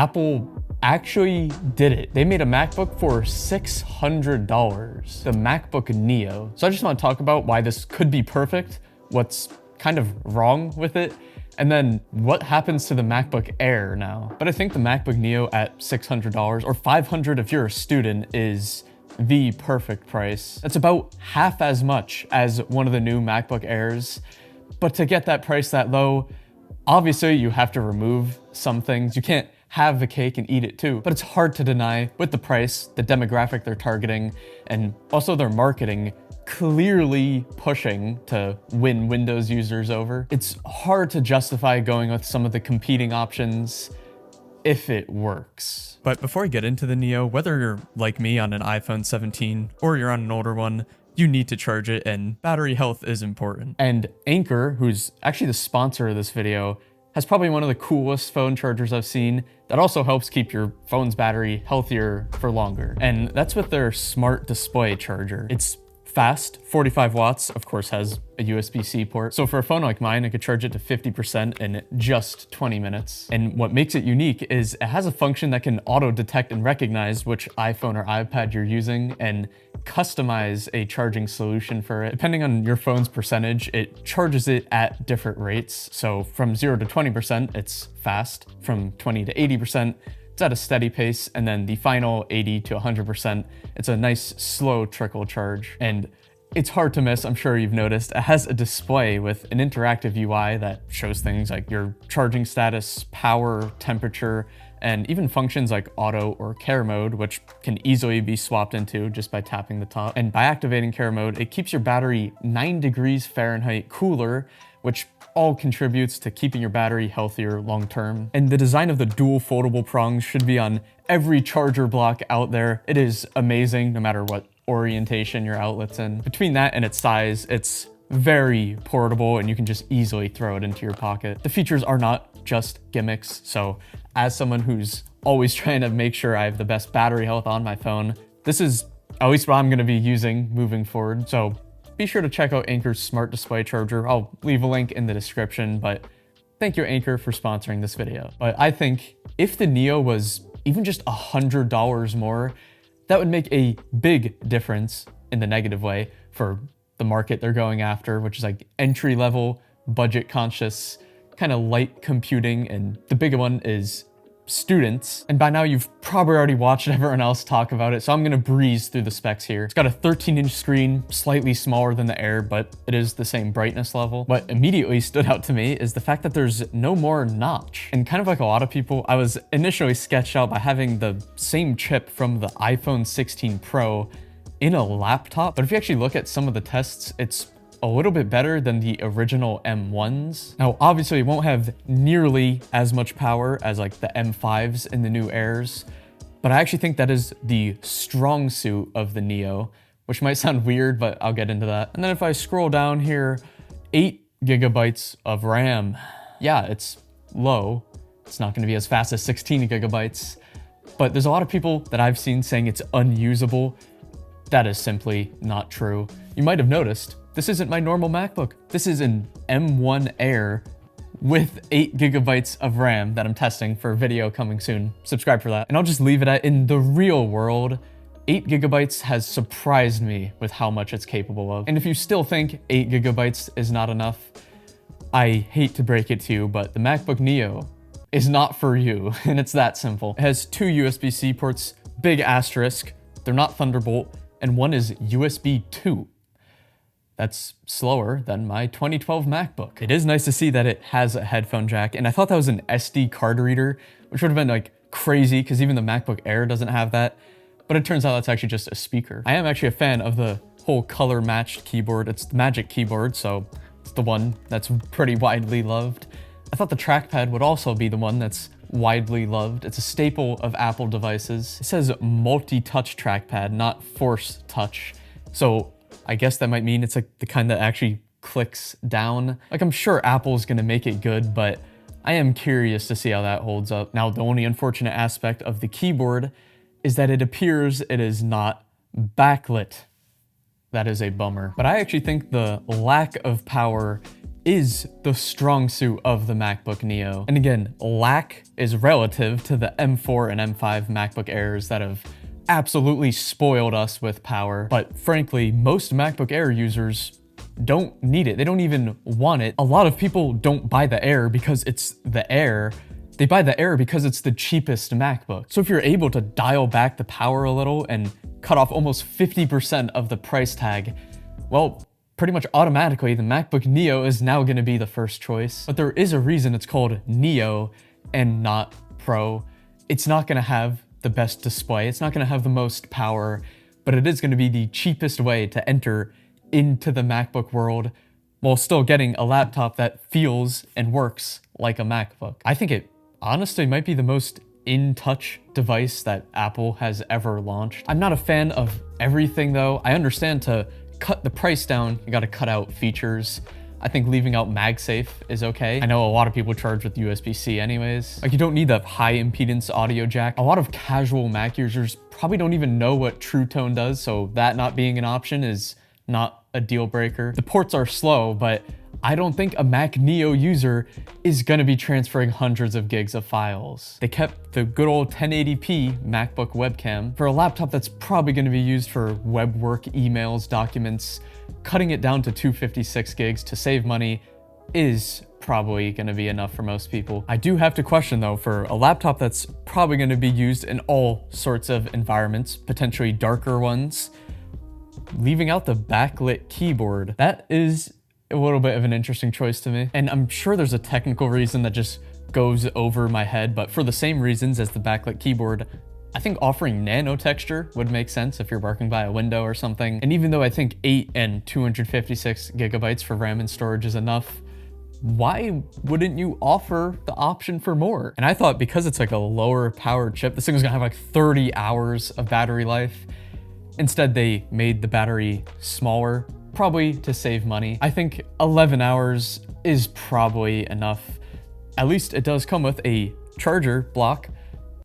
Apple actually did it. They made a MacBook for $600, the MacBook Neo. So I just want to talk about why this could be perfect, what's kind of wrong with it, and then what happens to the MacBook Air now. But I think the MacBook Neo at $600 or $500 if you're a student is the perfect price. That's about half as much as one of the new MacBook Airs. But to get that price that low, obviously you have to remove some things. You can't have the cake and eat it too. But it's hard to deny with the price, the demographic they're targeting, and also their marketing clearly pushing to win Windows users over. It's hard to justify going with some of the competing options if it works. But before I get into the Neo, whether you're like me on an iPhone 17 or you're on an older one, you need to charge it, and battery health is important. And Anker, who's actually the sponsor of this video, has probably one of the coolest phone chargers I've seen that also helps keep your phone's battery healthier for longer. And that's with their smart display charger. It's fast, 45 watts, of course has a USB-C port. So for a phone like mine, I could charge it to 50% in just 20 minutes. And what makes it unique is it has a function that can auto-detect and recognize which iPhone or iPad you're using and customize a charging solution for it. Depending on your phone's percentage, it charges it at different rates. So from 0 to 20%, it's fast. From 20 to 80%, it's at a steady pace, and then the final 80 to 100%, it's a nice slow trickle charge. And it's hard to miss, I'm sure you've noticed, it has a display with an interactive UI that shows things like your charging status, power, temperature, and even functions like auto or care mode, which can easily be swapped into just by tapping the top. And by activating care mode, it keeps your battery 9 degrees Fahrenheit cooler, which all contributes to keeping your battery healthier long term. And the design of the dual foldable prongs should be on every charger block out there. It is amazing no matter what orientation your outlet's in. Between that and its size, it's very portable and you can just easily throw it into your pocket. The features are not just gimmicks, so as someone who's always trying to make sure I have the best battery health on my phone, this is at least what I'm gonna be using moving forward. So be sure to check out Anker's smart display charger. I'll leave a link in the description, but thank you, Anker, for sponsoring this video. But I think if the Neo was even just $100 more, that would make a big difference in the negative way for the market they're going after, which is like entry-level, budget-conscious, kind of light computing, and the big one is students. And by now you've probably already watched everyone else talk about it, so I'm gonna breeze through the specs here. It's got a 13-inch screen, slightly smaller than the Air, but it is the same brightness level. What immediately stood out to me is the fact that there's no more notch. And kind of like a lot of people, I was initially sketched out by having the same chip from the iPhone 16 Pro in a laptop. But if you actually look at some of the tests, it's a little bit better than the original M1s. Now, obviously it won't have nearly as much power as like the M5s in the new Airs, but I actually think that is the strong suit of the Neo, which might sound weird, but I'll get into that. And then if I scroll down here, 8 gigabytes of RAM. Yeah, it's low. It's not gonna be as fast as 16 gigabytes, but there's a lot of people that I've seen saying it's unusable. That is simply not true. You might have noticed, this isn't my normal MacBook. This is an M1 Air with 8 gigabytes of RAM that I'm testing for a video coming soon. Subscribe for that. And I'll just leave it at, in the real world, 8 gigabytes has surprised me with how much it's capable of. And if you still think 8 gigabytes is not enough, I hate to break it to you, but the MacBook Neo is not for you, and it's that simple. It has 2 USB-C ports, big asterisk, they're not Thunderbolt, and one is USB 2. That's slower than my 2012 MacBook. It is nice to see that it has a headphone jack, and I thought that was an SD card reader, which would have been like crazy because even the MacBook Air doesn't have that, but it turns out that's actually just a speaker. I am actually a fan of the whole color matched keyboard. It's the Magic Keyboard, so it's the one that's pretty widely loved. I thought the trackpad would also be the one that's widely loved. It's a staple of Apple devices. It says multi-touch trackpad, not force touch. So I guess that might mean it's like the kind that actually clicks down. Like, I'm sure Apple's gonna make it good, but I am curious to see how that holds up. Now, the only unfortunate aspect of the keyboard is that it appears it is not backlit. That is a bummer. But I actually think the lack of power is the strong suit of the MacBook Neo. And again, lack is relative to the M4 and M5 MacBook Airs that have absolutely spoiled us with power. But frankly, most MacBook Air users don't need it. They don't even want it. A lot of people don't buy the Air because it's the Air. They buy the Air because it's the cheapest MacBook. So if you're able to dial back the power a little and cut off almost 50% of the price tag, well, pretty much automatically the MacBook Neo is now going to be the first choice. But there is a reason it's called Neo and not Pro. It's not going to have the best display. It's not going to have the most power, but it is going to be the cheapest way to enter into the MacBook world while still getting a laptop that feels and works like a MacBook. I think it honestly might be the most in-touch device that Apple has ever launched. I'm not a fan of everything though. I understand to cut the price down, you gotta cut out features. I think leaving out MagSafe is okay. I know a lot of people charge with USB-C anyways. Like, you don't need that high impedance audio jack. A lot of casual Mac users probably don't even know what True Tone does, so that not being an option is not a deal breaker. The ports are slow, but I don't think a Mac Neo user is gonna be transferring hundreds of gigs of files. They kept the good old 1080p MacBook webcam. For a laptop that's probably gonna be used for web work, emails, documents, cutting it down to 256 gigs to save money is probably gonna be enough for most people. I do have to question though, for a laptop that's probably gonna be used in all sorts of environments, potentially darker ones, leaving out the backlit keyboard, that is a little bit of an interesting choice to me. And I'm sure there's a technical reason that just goes over my head, but for the same reasons as the backlit keyboard, I think offering nano texture would make sense if you're working by a window or something. And even though I think 8 and 256 gigabytes for RAM and storage is enough, why wouldn't you offer the option for more? And I thought because it's like a lower power chip, this thing was gonna have like 30 hours of battery life. Instead, they made the battery smaller, probably to save money. I think 11 hours is probably enough. At least it does come with a charger block.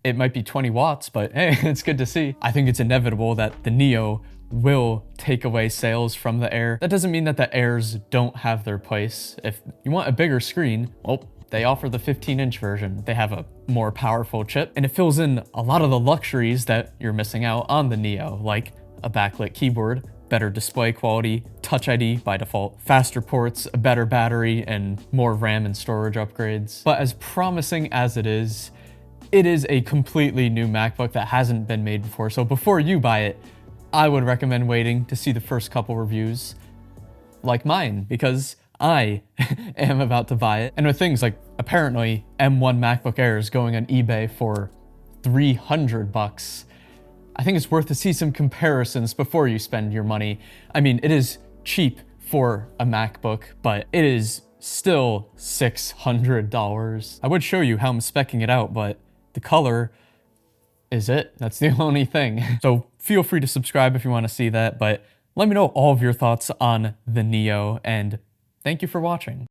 It might be 20 watts, but hey, it's good to see. I think it's inevitable that the Neo will take away sales from the Air. That doesn't mean that the Airs don't have their place. If you want a bigger screen, well, they offer the 15-inch version. They have a more powerful chip, and it fills in a lot of the luxuries that you're missing out on the Neo, like a backlit keyboard, better display quality, Touch ID by default, faster ports, a better battery, and more RAM and storage upgrades. But as promising as it is a completely new MacBook that hasn't been made before. So before you buy it, I would recommend waiting to see the first couple reviews like mine, because I am about to buy it. And with things like apparently M1 MacBook Air is going on eBay for $300. I think it's worth to see some comparisons before you spend your money. I mean, it is cheap for a MacBook, but it is still $600. I would show you how I'm speccing it out, but the color is it. That's the only thing. So feel free to subscribe if you want to see that, but let me know all of your thoughts on the Neo, and thank you for watching.